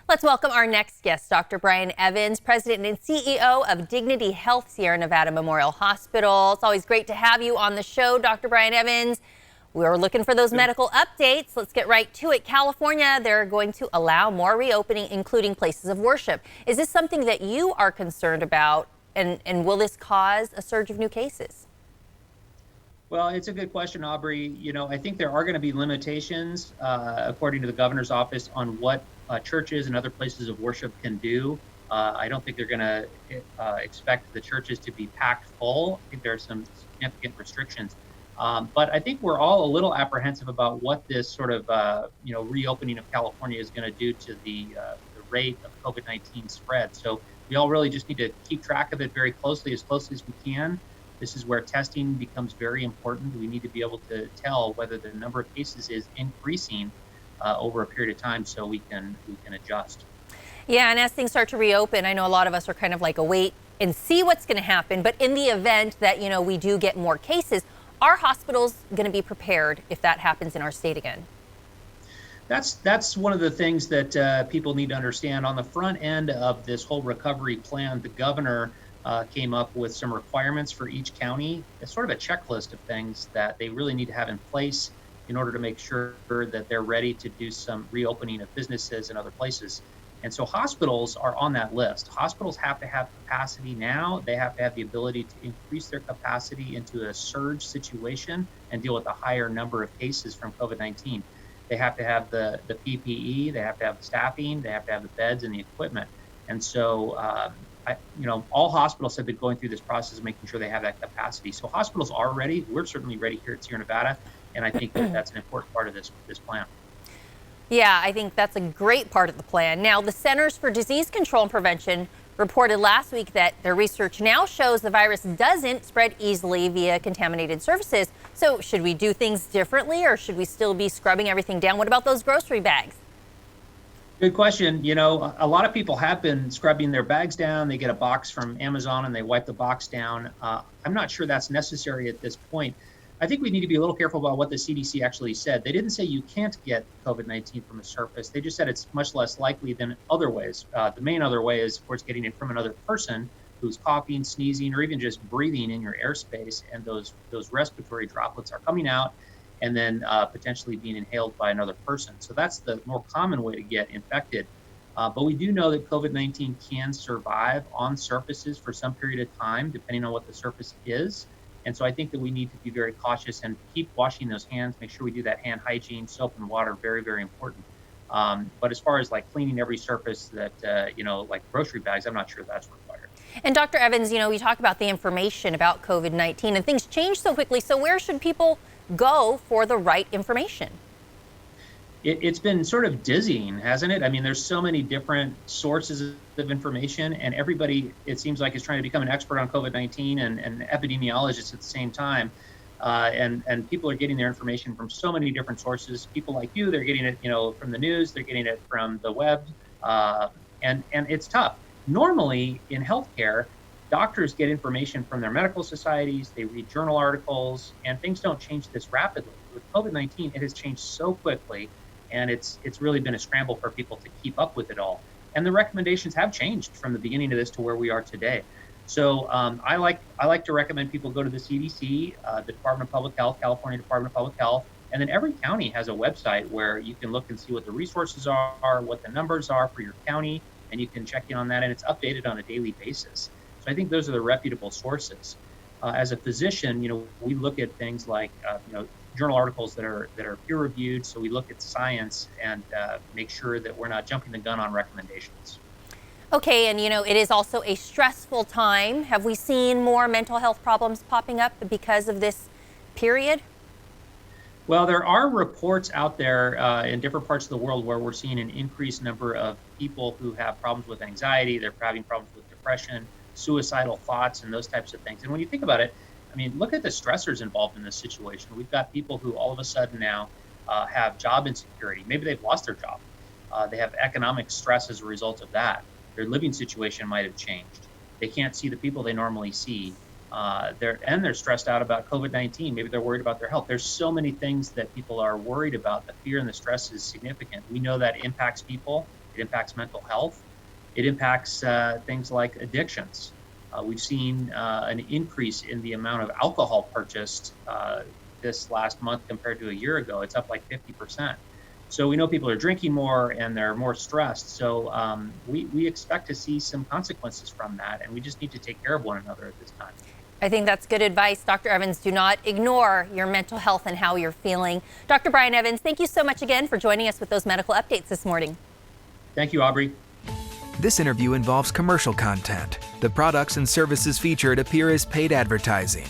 Let's welcome our next guest, Dr. Brian Evans, President and CEO of Dignity Health Sierra Nevada Memorial Hospital. It's always great to have you on the show, Dr. Brian Evans. We're looking for those medical updates. Let's get right to it. California, they're going to allow more reopening, including places of worship. Is this something that you are concerned about, and will this cause a surge of new cases? Well, it's a good question, Aubrey. I think there are going to be limitations, according to the governor's office, on what churches and other places of worship can do. I don't think they're going to expect the churches to be packed full. I think there are some significant restrictions. But I think we're all a little apprehensive about what this sort of, reopening of California is going to do to the rate of COVID-19 spread. So we all really just need to keep track of it very closely as we can. This is where testing becomes very important. We need to be able to tell whether the number of cases is increasing over a period of time so we can adjust. Yeah, and as things start to reopen, I know a lot of us are kind of like a wait and see what's going to happen. But in the event that, we do get more cases, are hospitals going to be prepared if that happens in our state again? That's one of the things that people need to understand. On the front end of this whole recovery plan, the governor came up with some requirements for each county. It's sort of a checklist of things that they really need to have in place in order to make sure that they're ready to do some reopening of businesses and other places. And so hospitals are on that list. Hospitals have to have capacity now. They have to have the ability to increase their capacity into a surge situation and deal with a higher number of cases from COVID-19. They have to have the PPE, they have to have the staffing, they have to have the beds and the equipment. And so, all hospitals have been going through this process of making sure they have that capacity. So hospitals are ready. We're certainly ready here at Sierra Nevada, and I think that's an important part of this plan. Yeah, I think that's a great part of the plan. Now, the Centers for Disease Control and Prevention reported last week that their research now shows the virus doesn't spread easily via contaminated surfaces. So should we do things differently, or should we still be scrubbing everything down? What about those grocery bags? Good question. A lot of people have been scrubbing their bags down. They get a box from Amazon and they wipe the box down. I'm not sure that's necessary at this point. I think we need to be a little careful about what the CDC actually said. They didn't say you can't get COVID-19 from a surface. They just said it's much less likely than other ways. The main other way is, of course, getting it from another person who's coughing, sneezing, or even just breathing in your airspace. And those respiratory droplets are coming out and then potentially being inhaled by another person. So that's the more common way to get infected. But we do know that COVID-19 can survive on surfaces for some period of time, depending on what the surface is. And so I think that we need to be very cautious and keep washing those hands, make sure we do that hand hygiene, soap and water, very, very important. But as far as like cleaning every surface that, like grocery bags, I'm not sure that's required. And Dr. Evans, we talk about the information about COVID-19 and things change so quickly. So where should people go for the right information? It's been sort of dizzying, hasn't it? I mean, there's so many different sources of information, and everybody, it seems like, is trying to become an expert on COVID-19 and epidemiologists at the same time. And people are getting their information from so many different sources. People like you, they're getting it, from the news, they're getting it from the web, and it's tough. Normally in healthcare, doctors get information from their medical societies, they read journal articles, and things don't change this rapidly. With COVID-19, it has changed so quickly, and it's really been a scramble for people to keep up with it all. And the recommendations have changed from the beginning of this to where we are today. So I like to recommend people go to the CDC, the Department of Public Health, California Department of Public Health, and then every county has a website where you can look and see what the resources are, what the numbers are for your county, and you can check in on that, and it's updated on a daily basis. So I think those are the reputable sources. As a physician, we look at things like, journal articles that are peer reviewed. So we look at science and make sure that we're not jumping the gun on recommendations. Okay, and it is also a stressful time. Have we seen more mental health problems popping up because of this period? Well, there are reports out there in different parts of the world where we're seeing an increased number of people who have problems with anxiety, they're having problems with depression, suicidal thoughts, and those types of things. And when you think about it, look at the stressors involved in this situation. We've got people who all of a sudden now have job insecurity. Maybe they've lost their job. They have economic stress as a result of that. Their living situation might have changed. They can't see the people they normally see. They're stressed out about COVID-19. Maybe they're worried about their health. There's so many things that people are worried about. The fear and the stress is significant. We know that impacts people. It impacts mental health. It impacts things like addictions. We've seen an increase in the amount of alcohol purchased this last month compared to a year ago. It's up like 50%. So we know people are drinking more and they're more stressed. So we expect to see some consequences from that, and we just need to take care of one another at this time. I think that's good advice, Dr. Evans. Do not ignore your mental health and how you're feeling. Dr. Brian Evans, thank you so much again for joining us with those medical updates this morning. Thank you, Aubrey. This interview involves commercial content. The products and services featured appear as paid advertising.